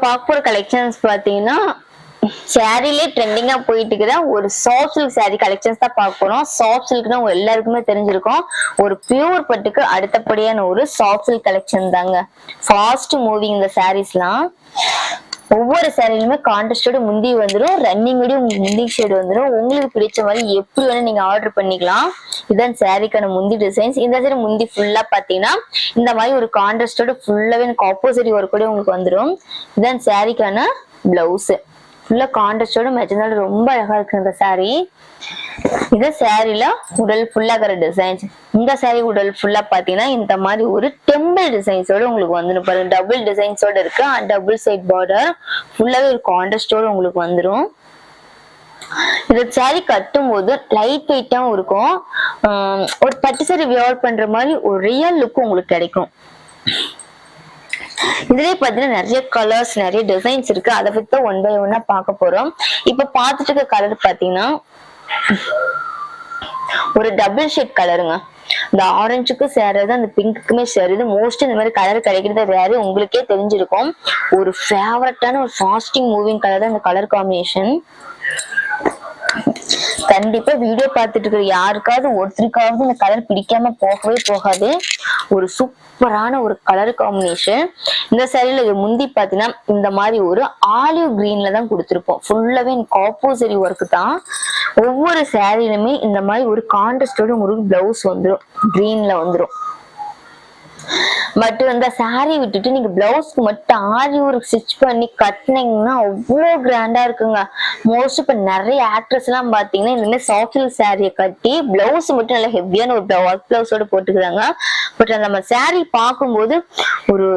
பார்க்க போற கலெக்ஷன்ஸ் பாத்தீங்கன்னா சாரிலே ட்ரெண்டிங்கா போயிட்டு இருக்கிற ஒரு சாஃப்ட் சில்க் சாரி கலெக்ஷன்ஸ் தான் பார்க்க போறோம். சாஃப்ட் சில்க்னா உங்க எல்லாருக்குமே தெரிஞ்சிருக்கும். ஒரு பியூர் பட்டுக்கு அடுத்தபடியான ஒரு சாஃப்ட் சில்க் கலெக்ஷன் தாங்க. ஃபாஸ்ட் மூவிங் இந்த சாரீஸ்லாம். ஒவ்வொரு சாரிலுமே கான்ட்ராஸ்டோட முந்தி வந்துடும், ரன்னிங் வீடியோ உங்களுக்கு முந்தி ஷேட் வந்துடும். உங்களுக்கு பிடிச்ச மாதிரி எப்படி வேணா நீங்க ஆர்டர் பண்ணிக்கலாம். இதுதான் சாரிக்கான முந்தி டிசைன்ஸ். இந்த சாரி முந்தி ஃபுல்லா பாத்தீங்கன்னா இந்த மாதிரி ஒரு கான்ட்ராஸ்டோட ஃபுல்லாவே எனக்கு ஆப்போசிட் ஒர்க் கூட உங்களுக்கு வந்துடும். இதுதான் சாரிக்கான பிளவுஸ். ஃபுல்லா கான்ட்ராஸ்டோட மெட்டனால ரொம்ப அழகா இருக்கு இந்த சாரி. இந்த சாரில உடல் ஃபுல்லா இருக்கிற டிசைன்ஸ். இந்த சாரி உடல் ஃபுல்லா பாத்தீங்கன்னா இந்த மாதிரி ஒரு டெம்பிள் டிசைன்ஸோட உங்களுக்கு வந்துடும் பாருங்க. டபுள் டிசைன்ஸோட இருக்கு. டபுள் சைட் பார்டர் ஃபுல்லாவே ஒரு கான்ட்ராஸ்டோட உங்களுக்கு வந்துடும். இந்த சாரி கட்டும் போது லைட் வெயிட்டாவும் இருக்கும். ஒரு பட்டு சாரி வியர் பண்ற மாதிரி ஒரு ரியல் லுக் உங்களுக்கு கிடைக்கும். இதுலயே பாத்தீங்கன்னா நிறைய கலர்ஸ் நிறைய டிசைன்ஸ் இருக்கு. அதை பத்தி ஒன் பை ஒன்னா பார்க்க போறோம். இப்ப பாத்துட்டு இருக்க கலர் பாத்தீங்கன்னா ஒரு டபுள் ஷேட் கலருங்க. இந்த ஆரஞ்சுக்கு சேருது, அந்த பிங்க்குமே சேருது. மோஸ்ட் இந்த மாதிரி கலர் கிடைக்கிறது வேற உங்களுக்கே தெரிஞ்சிருக்கும். ஒரு ஃபேவரட்டான ஒரு ஃபாஸ்டிங் மூவிங் கலர் தான் இந்த கலர் காம்பினேஷன். கண்டிப்பா வீடியோ பார்த்துட்டு இருக்கிற யாருக்காவது ஒருத்தருக்காவது இந்த கலர் பிடிக்காம போகவே போகாது. ஒரு சூப்பரான ஒரு கலர் காம்பினேஷன். இந்த சாரியில இது முந்தி பாத்தீங்கன்னா இந்த மாதிரி ஒரு ஆலிவ் கிரீன்ல தான் கொடுத்திருப்போம். ஃபுல்லாவே எனக்கு ஆப்போசிட் ஒர்க் தான். ஒவ்வொரு சாரிலுமே இந்த மாதிரி ஒரு கான்ட்ராஸ்டோட உங்களுக்கு பிளவுஸ் வந்துடும், கிரீன்ல வந்துடும். பட் அந்த சாரி விட்டுட்டு நீங்க பிளவுஸ்க்கு மட்டும் ஆரி ஒர்க் ஸ்டிச் பண்ணி கட்டினீங்கன்னா அவ்வளோ கிராண்டா இருக்குங்க. மோஸ்ட் இப்ப நிறைய ஆக்ட்ரஸ் எல்லாம் பாத்தீங்கன்னா இந்த மாதிரி சாஃப்ட் சில்க் சாரியை கட்டி பிளவுஸ் மட்டும் நல்லா ஹெவியான ஒரு ஒர்க் பிளவுஸோட போட்டுக்கிறாங்க. பட் நம்ம சாரி பார்க்கும்போது ஒரு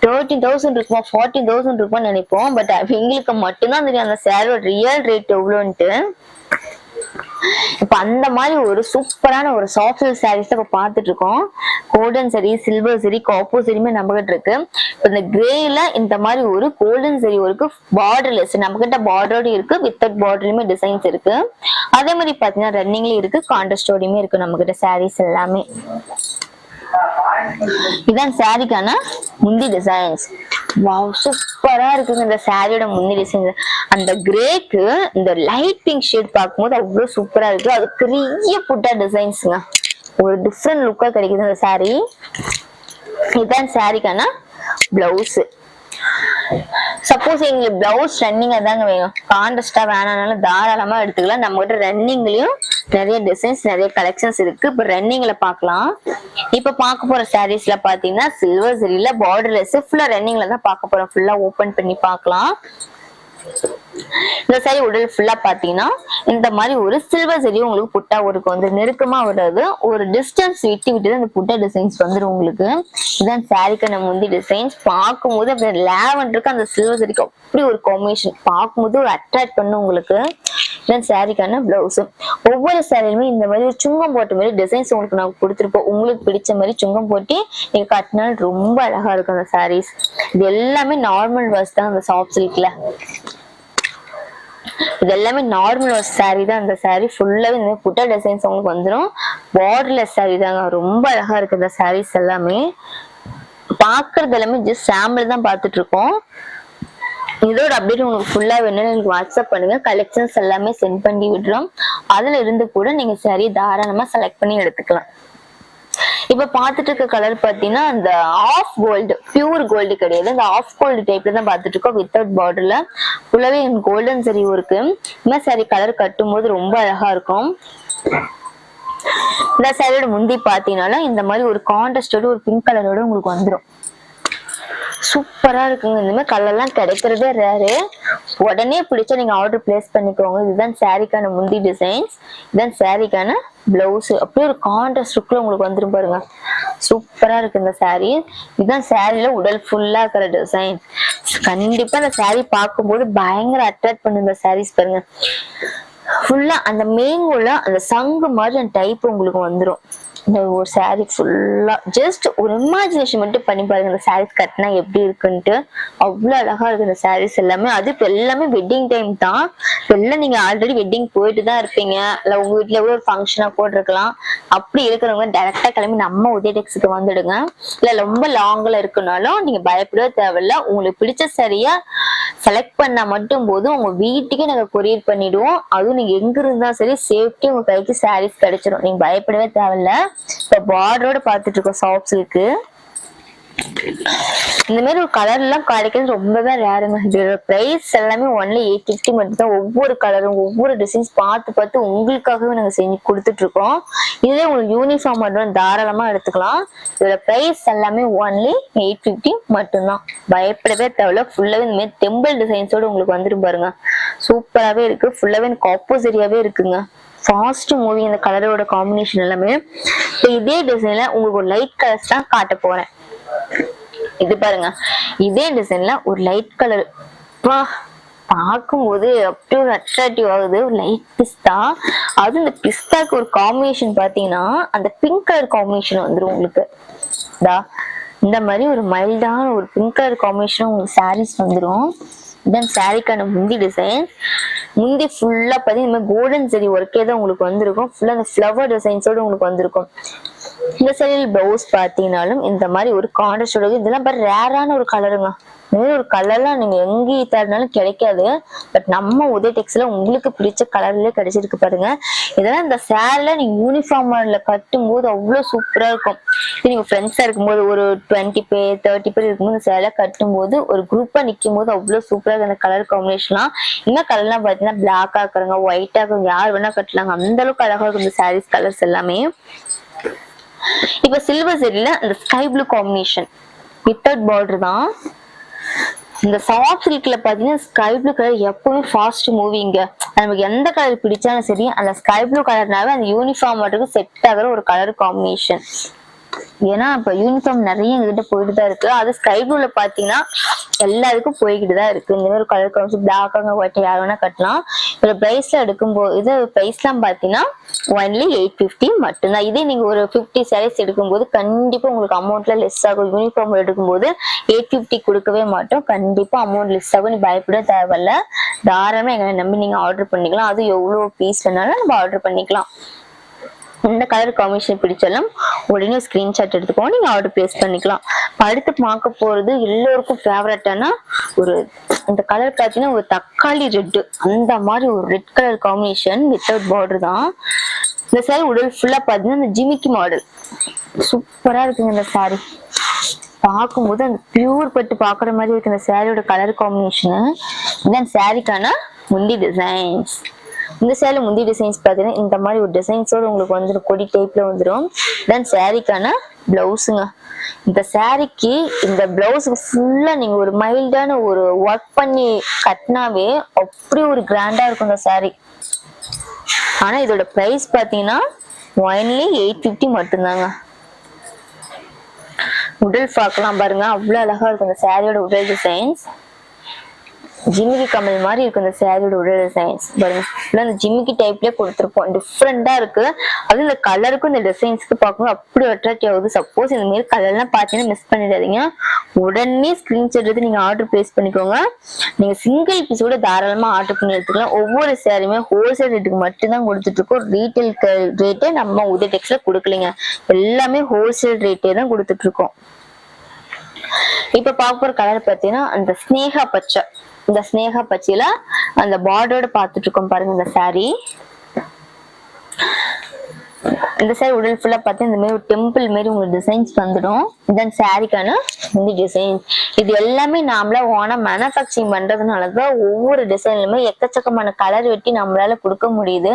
13,000 இருக்குமா 14,000 இருக்குமான்னு நினைப்போம். பட் எங்களுக்கு மட்டும்தான் தெரியும் அந்த சாரியோட ரியல் ரேட் எவ்வளோன்ட்டு. இப்ப அந்த மாதிரி ஒரு சூப்பரான ஒரு சாஃப்ட் சில்க் சாரீஸ் இப்ப பாத்துட்டு இருக்கோம். கோல்டன் சரி, சில்வர் சரி, காப்பர் சரியுமே நம்ம கிட்ட இருக்கு. இந்த கிரேல இந்த மாதிரி ஒரு கோல்டன் சரி இருக்கு. பார்டர்லெஸ் நம்ம கிட்ட பார்டரோட இருக்கு, வித்தவுட் பார்டர்லயுமே டிசைன்ஸ் இருக்கு. அதே மாதிரி பாத்தீங்கன்னா ரன்னிங்லயும் இருக்கு, கான்ட்ராஸ்டோடயுமே இருக்கு நம்ம கிட்ட சாரீஸ் எல்லாமே. இதான் சாரிக்கான முந்தி டிசைன்ஸ். வாவ் சூப்பரா இருக்குங்க இந்த சாரியோட முந்தி டிசைன்ஸ். அந்த கிரேக்கு இந்த லைட் பிங்க் ஷேட் பார்க்கும்போது அவ்வளவு சூப்பரா இருக்கு. அது பெரிய புட்டா டிசைன்ஸ்ங்க. ஒரு டிஃப்ரெண்ட் லுக்கா கிடைக்குது இந்த சாரி. இதுதான் சாரிக்கான பிளவுஸ். சப்போஸ் எங்களுக்கு பிளவுஸ் ரன்னிங்கா தாங்க வேணும், கான்ட்ராஸ்டா வேணாலும் தாராளமா எடுத்துக்கலாம். நம்ம கிட்ட ரன்னிங்லயும் நிறைய டிசைன்ஸ் நிறைய கலெக்ஷன்ஸ் இருக்கு. இப்ப ரன்னிங்ல பாக்கலாம். இப்ப பார்க்க போற சாரீஸ்ல பாத்தீங்கன்னா சில்வர் சரியில பார்டர்லெஸ் ஃபுல்லா ரன்னிங்ல தான் பார்க்க போறோம். ஃபுல்லா ஓபன் பண்ணி பார்க்கலாம். இந்த சாரி உடல் ஃபுல்லா பாத்தீங்கன்னா இந்த மாதிரி ஒரு சில்வர் சரி உங்களுக்கு புட்டா ஒருக்கு வந்து நெருக்கமா வராது, ஒரு டிஸ்டன்ஸ் விட்டு விட்டு அந்த புட்டா டிசைன்ஸ் வந்துடும் உங்களுக்கு. இதுதான் சாரிக்கான முந்தி டிசைன்ஸ். பார்க்கும்போது அப்படி லேவண்டருக்கு அந்த சில்வர் சரிக்கு அப்படி ஒரு காம்பினேஷன் பார்க்கும்போது ஒரு அட்ராக்ட் பண்ணும் உங்களுக்கு. இதுதான் சாரிக்கான பிளவுஸ். ஒவ்வொரு சாரிலுமே இந்த மாதிரி ஒரு சுங்கம் போட்ட மாதிரி டிசைன்ஸ் உங்களுக்கு நான் கொடுத்துருப்போம். உங்களுக்கு பிடிச்ச மாதிரி சுங்கம் போட்டு நீங்க கட்டினால் ரொம்ப அழகா இருக்கும் அந்த சாரீஸ். இது எல்லாமே நார்மல் வாஷ் தான் அந்த சாஃப்ட் சில்க்ல. இது எல்லாமே நார்மல் வாஷ் சாரி தான். அந்த சாரி ஃபுல்லாவே இந்த புட்டா டிசைன்ஸ் உங்களுக்கு வந்துடும். பார்டர்லெஸ் சாரி தாங்க. ரொம்ப அழகா இருக்கு இந்த சாரீஸ் எல்லாமே. பாக்குறது எல்லாமே ஜஸ்ட் சாம்பிள் தான் பாத்துட்டு இருக்கோம். இதோட அப்டேட் உங்களுக்கு ஃபுல்லா வேணும்னு எனக்கு வாட்ஸ்அப் பண்ணுங்க. கலெக்ஷன்ஸ் எல்லாமே சென்ட் பண்ணி விடுறோம். அதுல இருந்து கூட நீங்க சாரி தாராளமா செலக்ட் பண்ணி எடுத்துக்கலாம். இப்ப பாத்துட்டு இருக்க கலர் பாத்தீங்கன்னா அந்த ஆஃப் கோல்டு, பியூர் கோல்டு கிடையாது, இந்த ஆஃப் கோல்டு டைப்ல தான் பாத்துட்டு இருக்கோம். வித்தவுட் பார்டர்ல ஃபுல்லாவே கோல்டன் சரி இருக்கு. இந்த சாரி கலர் கட்டும் போது ரொம்ப அழகா இருக்கும். இந்த சாரியோட முந்தி பாத்தீங்கன்னா இந்த மாதிரி ஒரு கான்ட்ராஸ்டோட ஒரு பிங்க் கலரோட உங்களுக்கு வந்துடும். சூப்பரா இருக்குங்க. இந்த மாதிரி கலர் எல்லாம் கிடைக்கிறதே ரேரு. உடனே பிடிச்சா நீங்க ஆர்டர் பிளேஸ் பண்ணிக்கோங்க. இதுதான் சாரிக்கான முந்தி டிசைன்ஸ். இதுதான் சாரிக்கான பிளவுஸ். அப்படியே ஒரு கான்ட்ராஸ்ட் லுக்ல உங்களுக்கு வந்துடும் பாருங்க. சூப்பரா இருக்கு இந்த சாரி. இதுதான் சாரியில உடல் ஃபுல்லா இருக்கிற டிசைன். கண்டிப்பா இந்த சாரி பார்க்கும்போது பயங்கர அட்ராக்ட் பண்ணு இந்த சாரீஸ் பாருங்க. ஃபுல்லா அந்த மேங்கோல அந்த சங்கு மாதிரி அந்த டைப் உங்களுக்கு வந்துடும். இந்த ஒரு சாரி ஃபுல்லா ஜஸ்ட் ஒரு இமேஜினேஷன் மட்டும் பண்ணி பாருங்க இந்த சாரீஸ் கட்டினா எப்படி இருக்குன்ட்டு. அவ்வளவு அழகா இருக்கு இந்த சாரீஸ் எல்லாமே. அது இப்ப எல்லாமே வெட்டிங் டைம் தான். எல்லாம் நீங்க ஆல்ரெடி வெட்டிங் போயிட்டு தான் இருப்பீங்க, இல்ல உங்க வீட்டுல எவ்வளவு ஒரு ஃபங்க்ஷனா போட்டிருக்கலாம். அப்படி இருக்கிறவங்க டைரக்டா கிளம்பி நம்ம உதய டெக்ஸ்க்கு வந்துடுங்க. இல்ல ரொம்ப லாங்ல இருக்குனாலும் நீங்க பயப்படவே தேவையில்ல. உங்களுக்கு பிடிச்ச சாரியா செலக்ட் பண்ணா மட்டும் போதும் உங்க வீட்டுக்கே நாங்க கொரியர் பண்ணிடுவோம். அதுவும் நீங்க எங்க இருந்தா சரி சேஃப்டி உங்க கைக்கு சாரீஸ் கிடைச்சிடும். நீங்க பயப்படவே தேவையில்ல. இப்ப பார்டரோட பாத்துட்டு இருக்கோம் சாஃப்ட் சில்க். இந்த மாதிரி ஒரு கலர் எல்லாம் கிடைக்கிறது ரொம்பதான் ரேருங்க. இதோட பிரைஸ் எல்லாமே ஒன்லி 850 மட்டும் தான். ஒவ்வொரு கலரும் ஒவ்வொரு டிசைன்ஸ் பார்த்து பார்த்து உங்களுக்காகவே நாங்க செஞ்சு கொடுத்துட்டு இருக்கோம். இதுல உங்களுக்கு யூனிஃபார்ம் மட்டும் தாராளமா எடுத்துக்கலாம். இதோட பிரைஸ் எல்லாமே ஒன்லி 850 மட்டும்தான். பயப்படவே தேவையில்ல. ஃபுல்லாவே இந்த மாதிரி டெம்பிள் டிசைன்ஸோட உங்களுக்கு வந்துட்டு பாருங்க. சூப்பராகவே இருக்கு. ஃபுல்லாவே எனக்கு ஆப்போசிட்டியாவே இருக்குங்க. ஃபாஸ்ட் மூவி இந்த கலரோட காம்பினேஷன் எல்லாமே. இதே டிசைன்ல உங்களுக்கு ஒரு லைட் கலர்ஸ் தான் காட்ட போறேன். இது பாருங்க, இதே டிசைன்ல ஒரு லைட் கலர் பார்க்கும்போது அப்படியே ஒரு அட்ராக்டிவ் ஆகுது. ஒரு லைட் பிஸ்தா. அது இந்த பிஸ்தாக்கு ஒரு காம்பினேஷன் பாத்தீங்கன்னா அந்த பிங்க் கலர் காம்பினேஷன் வந்துடும் உங்களுக்கு. இந்த மாதிரி ஒரு மைல்டான ஒரு பிங்க் கலர் காம்பினேஷன் உங்களுக்கு சாரீஸ் வந்துடும். தென் சாரிக்கான முந்தி டிசைன். முந்தி ஃபுல்லா பாத்தீங்கன்னா இந்த மாதிரி கோல்டன் சரி ஒர்க்கே தான் உங்களுக்கு வந்திருக்கும். ஃபுல்லா அந்த ஃபிளவர் டிசைன்ஸோட உங்களுக்கு வந்திருக்கும். இந்த சைடில் பிளவுஸ் பாத்தீங்கன்னாலும் இந்த மாதிரி ஒரு கான்ட்ராஸ்டோட. இதெல்லாம் பாரு ரேரான ஒரு கலருங்க. இந்த மாதிரி ஒரு கலர்லாம் நீங்க எங்க தரனாலும் கிடைக்காது. பட் நம்ம உதய டெக்ஸ்ல உங்களுக்கு பிடிச்ச கலர்லயே கிடைச்சிருக்கு பாருங்க. இதெல்லாம் இந்த சேரீல நீங்க யூனிஃபார்ம்ல கட்டும் போது அவ்வளவு சூப்பரா இருக்கும். நீங்க ஃப்ரெண்ட்ஸா இருக்கும்போது ஒரு 20 பேர் 30 பேர் இருக்கும்போது இந்த சேரீல கட்டும் போது ஒரு குரூப்பா நிக்கும் போது அவ்வளவு சூப்பரா இருக்கு. அந்த கலர் காம்பினேஷன்லாம் இந்த கலர்லாம் பாத்தீங்கன்னா பிளாக்கா இருக்கிறவங்க ஒயிட்டா இருக்கிறவங்க யார் வேணா கட்டலாங்க. அந்த அளவுக்கு அழகா இருக்கும் இந்த சாரீஸ் கலர்ஸ் எல்லாமே. இப்ப சில்வர் ஜெரில அந்த sky blue combination without border தான். இந்த சாஃப்ட் சில்க்ல பாத்தீங்கன்னா ஸ்கை ப்ளூ கலர் எப்பவுமே ஃபாஸ்ட் மூவிங்க. நமக்கு எந்த கலர் பிடிச்சாலும் சரி அந்த ஸ்கை ப்ளூ கலர்னாவே அந்த யூனிஃபார்ம் மட்டும் செட் ஆகிற ஒரு கலர் காம்பினேஷன். ஏன்னா இப்ப யூனிஃபார்ம் நிறைய எங்ககிட்ட போயிட்டு தான் இருக்கு. அது ஸ்கை ப்ளூல பாத்தீங்கன்னா எல்லாருக்கும் போய்கிட்டு தான் இருக்கு. இந்த மாதிரி கலர் காமிச்சு பிளாக்காக ஒயிட் யார் வேணா கட்டலாம். இதுல பிரைஸ்ல எடுக்கும்போது இது பிரைஸ் எல்லாம் பாத்தீங்கன்னா ஒன்லி 850 மட்டும்தான். இதே நீங்க ஒரு 50 சாரீஸ் எடுக்கும்போது கண்டிப்பா உங்களுக்கு அமௌண்ட்ல லெஸ் ஆகும். யூனிஃபார்ம் எடுக்கும்போது 850 கொடுக்கவே மாட்டோம். கண்டிப்பா அமௌண்ட் லெஸ் ஆகும். நீ பயப்பட தேவையில்ல. தாராளமா எங்களை நம்பி நீங்க ஆர்டர் பண்ணிக்கலாம். அது எவ்வளவு பீஸ் வேணாலும் நம்ம ஆர்டர் பண்ணிக்கலாம். இந்த கலர் காம்பினேஷன் பிடிச்சாலும் உடனே ஸ்கிரீன்ஷாட் எடுத்துக்கோ, நீங்க ஆர்டர் பிளேஸ் பண்ணிக்கலாம். அடுத்து பார்க்க போறது எல்லோருக்கும் ஃபேவரட்டான ஒரு இந்த கலர் பாத்தீங்கன்னா ஒரு தக்காளி ரெட். அந்த மாதிரி ஒரு red colour combination without border தான். இந்த சாரி உடல் ஃபுல்லா பாத்தீங்கன்னா இந்த ஜிமிக்கி மாடல் சூப்பரா இருக்குங்க. இந்த சாரி பார்க்கும்போது அந்த பியூர் பட்டு பாக்குற மாதிரி இருக்கு இந்த சாரியோட கலர் காம்பினேஷன். தென் சாரிக்கான முந்தி டிசைன்ஸ். இந்த சேலை முந்தி டிசைன்ஸ் பாத்தீங்கன்னா இந்த மாதிரி ஒரு டிசைன்ஸோட உங்களுக்கு வந்துடும். கொடி டைப்ல வந்துடும். தென் சாரிக்கான பிளவுஸுங்க. இந்த சாரிக்கு இந்த பிளவுஸுக்கு ஃபுல்லா நீங்க ஒரு மைல்டான ஒரு ஒர்க் பண்ணி கட்டினாவே அப்படி ஒரு கிராண்டா இருக்கும் இந்த சாரி. ஆனா இதோட பிரைஸ் பாத்தீங்கன்னா ஒன்லி 850 மட்டும்தாங்க. உடல் பார்க்கலாம் பாருங்க, அவ்வளவு அழகா இருக்கும் இந்த சாரியோட உடல் டிசைன்ஸ். ஜிமிக்கி கமல் மாதிரி இருக்கு இந்த சாரியோட உடல் டிசைன்ஸ் பாருங்க. அந்த ஜிமிக்கி டைப்லயே கொடுத்துருப்போம். டிஃப்ரெண்டா இருக்கு. அது இந்த கலருக்கும் இந்த டிசைன்ஸ்க்கு பார்க்கும்போது அப்படி அட்ராக்டிவ் ஆகுது. சப்போஸ் இந்த மாதிரி கலர்லாம் பார்த்தீங்கன்னா மிஸ் பண்ணிடாதீங்க. உடனே ஸ்கிரீன்ஷாட் எடுத்து நீங்க ஆர்டர் பிளேஸ் பண்ணிக்கோங்க. நீங்க சிங்கிள் பீஸோட தாராளமா ஆர்டர் பண்ணி எடுத்துக்கலாம். ஒவ்வொரு சாரியுமே ஹோல்சேல் ரேட்டுக்கு மட்டும்தான் கொடுத்துட்டு இருக்கோம். ரீட்டைல் ரேட்டே நம்ம உதய டெக்ஸ்ல கொடுக்கலைங்க. எல்லாமே ஹோல்சேல் ரேட்டே தான் கொடுத்துட்டு இருக்கோம். இப்ப பார்க்க கலர் பார்த்தீங்கன்னா அந்த ஸ்னேகா பச்சை. இந்த ஸ்னேகா பச்சையில அந்த பார்டரோட பார்த்துட்டு இருக்கோம் பாருங்க. இந்த சாரி இந்த சாரி உடல் ஃபுல்லா பார்த்து இந்த மாதிரி ஒரு டெம்பிள் மாதிரி உங்களுக்கு டிசைன்ஸ் வந்துடும். தென் சாரிக்கான இந்த டிசைன்ஸ் இது எல்லாமே நாமளா ஓனா மேனுஃபேக்சரிங் பண்றதுனாலதான் ஒவ்வொரு டிசைன்லுமே எக்கச்சக்கமான கலர் வெட்டி நம்மளால கொடுக்க முடியுது.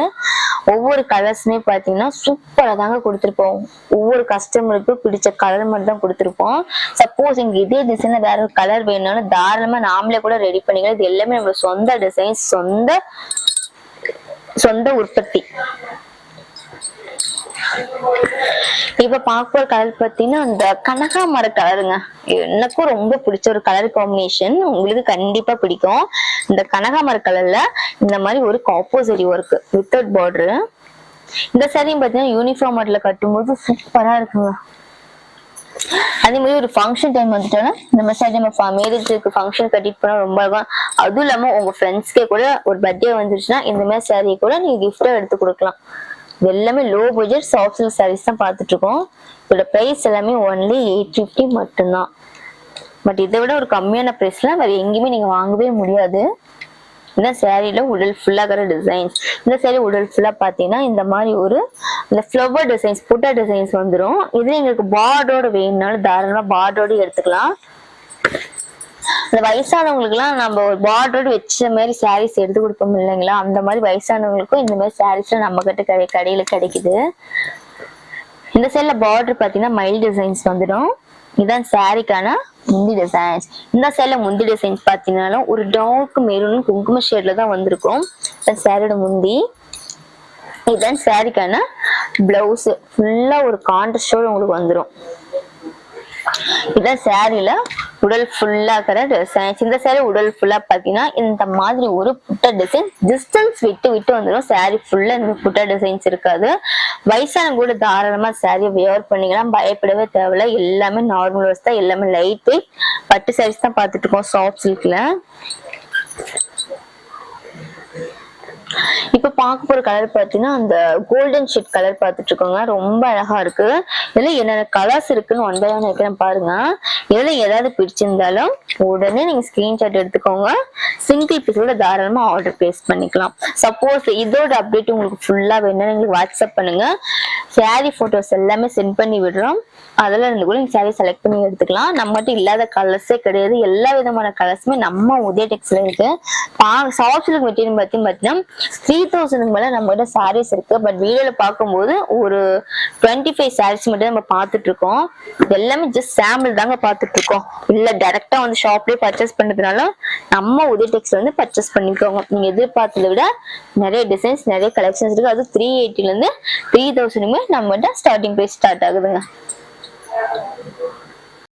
ஒவ்வொரு கலர்ஸுமே பாத்தீங்கன்னா சூப்பரா தாங்க கொடுத்துருப்போம். ஒவ்வொரு கஸ்டமருக்கு பிடிச்ச கலர் மட்டும் தான் கொடுத்துருப்போம். சப்போஸ் இங்க இதே டிசைன்ல வேற ஒரு கலர் வேணும்னாலும் தாராளமா நாமளே கூட ரெடி பண்ணிக்கலாம். இது எல்லாமே நம்ம சொந்த டிசைன்ஸ், சொந்த உற்பத்தி. இப்ப பார்க்க கலர் பாத்தீங்கன்னா அந்த கனகாமர கலருங்க. எனக்கும் ரொம்ப பிடிச்ச ஒரு கலர் காம்பினேஷன். உங்களுக்கு கண்டிப்பா பிடிக்கும். இந்த கனகாமர கலர்ல இந்த மாதிரி ஒரு காப்போசரி ஒர்க் வித்தவுட் பார்டர். இந்த சாரியும் பாத்தீங்கன்னா யூனிஃபார்ம் மாடல்ல கட்டும்போது சூப்பரா இருக்குங்க. அதே மாதிரி ஒரு ஃபங்க்ஷன் டைம் வந்துட்டோம்னா இந்த மாதிரி நம்ம மேரேஜுக்கு ஃபங்க்ஷன் கட்டிட்டு போனா ரொம்ப இருக்கும். அதுவும் இல்லாம உங்க ஃப்ரெண்ட்ஸ்க்கே கூட ஒரு பர்த்டே வந்துருச்சுன்னா இந்த மாதிரி சாரியை கூட நீங்க கிஃப்டா எடுத்து கொடுக்கலாம். இது எல்லாமே low budget soft silk sarees தான் பார்த்துட்டு இருக்கோம். இதோட பிரைஸ் எல்லாமே ஒன்லி 850 மட்டும்தான். பட் இதை விட ஒரு கம்மியான பிரைஸ்ல வேற எங்கேயுமே நீங்க வாங்கவே முடியாது. இந்த சாரியில உடல் ஃபுல்லா இருக்கிற டிசைன்ஸ். இந்த சாரி உடல் ஃபுல்லா பாத்தீங்கன்னா இந்த மாதிரி ஒரு இந்த ஃப்ளவர் டிசைன்ஸ் புட்டா டிசைன்ஸ் வந்துடும். இது எங்களுக்கு பார்டரோட வேணும்னாலும் தாராளமா பார்டரோட எடுத்துக்கலாம். இந்த வயசானவங்களுக்கு எல்லாம் நம்ம ஒரு பார்டரோட வச்ச மாதிரி சாரீஸ் எடுத்து கொடுப்போம் இல்லைங்களா, அந்த மாதிரி வயசானவங்களுக்கும் இந்த மாதிரி சாரீஸ் நம்ம கிட்ட கடையில கிடைக்குது. இந்த சைட்ல பார்டர் பாத்தீங்கன்னா மைல் டிசைன்ஸ் வந்துடும். இதுதான் சாரிக்கான முந்தி டிசைன்ஸ். இந்த சைட்ல முந்தி டிசைன்ஸ் பாத்தீங்கன்னா ஒரு டார்க் மெரூன் குங்கும ஷேட்ல தான் வந்திருக்கும். சாரியோட முந்தி. இதுதான் சாரிக்கான பிளவுஸ். ஃபுல்லா ஒரு கான்ட்ராஸ்டோட உங்களுக்கு வந்துடும். இதான் சாரியில உடல் ஃபுல்லா இருக்கிற டிசைன்ஸ். இந்த சாரி உடல் ஃபுல்லா பாத்தீங்கன்னா இந்த மாதிரி ஒரு புட்டா டிசைன் டிஸ்டன்ஸ் விட்டு விட்டு வந்துடும். சாரி ஃபுல்லா இந்த புட்டா டிசைன்ஸ் இருக்காது. வயசான கூட தாராளமா சாரியை வியர் பண்ணிக்கலாம், பயப்படவே தேவையில்ல. எல்லாமே நார்மல் வாஷ் தான், எல்லாமே லைட் வெயிட் பட்டு சாரீஸ் தான் பார்த்துட்டு இருக்கோம் சாஃப்ட் சில்க்ல. இப்ப பார்க்க போற கலர் பாத்தீங்கன்னா அந்த கோல்டன் ஷீட் கலர் பார்த்துட்டு இருக்கோங்க. ரொம்ப அழகா இருக்கு. இதுல என்னென்ன கலர்ஸ் இருக்குன்னு ஒன்பதாம் இருக்கிறேன் பாருங்க. இதுல ஏதாவது பிடிச்சிருந்தாலும் உடனே நீங்க ஸ்கிரீன்ஷாட் எடுத்துக்கோங்க. சிங்கிள் பீஸோட தாராளமா ஆர்டர் பிளேஸ் பண்ணிக்கலாம். சப்போஸ் இதோட அப்டேட் உங்களுக்கு ஃபுல்லா வேணும்னா எங்களுக்கு வாட்ஸ்அப் பண்ணுங்க. சாரி போட்டோஸ் எல்லாமே சென்ட் பண்ணி விடுறோம். அதுல இருந்து கூட நீங்க சாரி செலக்ட் பண்ணி எடுத்துக்கலாம். நம்மகிட்ட இல்லாத கலர்ஸே கிடையாது. எல்லா விதமான கலர்ஸுமே நம்ம உதய டெக்ஸ்ல இருக்கு. சாஃப்ட் சில்க் மெட்டீரியல் பாத்தீங்கன்னா 3000 மேல நம்ம கிட்ட சாரீஸ் இருக்கு. பட் வீடியோல பார்க்கும்போது ஒரு 25 சாரீஸ் மட்டும் நம்ம பார்த்துட்டு இருக்கோம். எல்லாமே ஜஸ்ட் சாம்பிள் தாங்க பார்த்துட்டு இருக்கோம். இல்ல டைரக்டா வந்து ஷாப்லயே பர்ச்சேஸ் பண்றதுனால நம்ம உதய டெக்ஸ்ல வந்து பர்ச்சேஸ் பண்ணிக்கோங்க. நீங்க எதிர்பார்த்ததை விட நிறைய டிசைன்ஸ் நிறைய கலெக்ஷன்ஸ் இருக்கு. அது 380 ல இருந்து 3000 நம்ம ஸ்டார்டிங் பிரைஸ் ஸ்டார்ட் ஆகுதுங்க.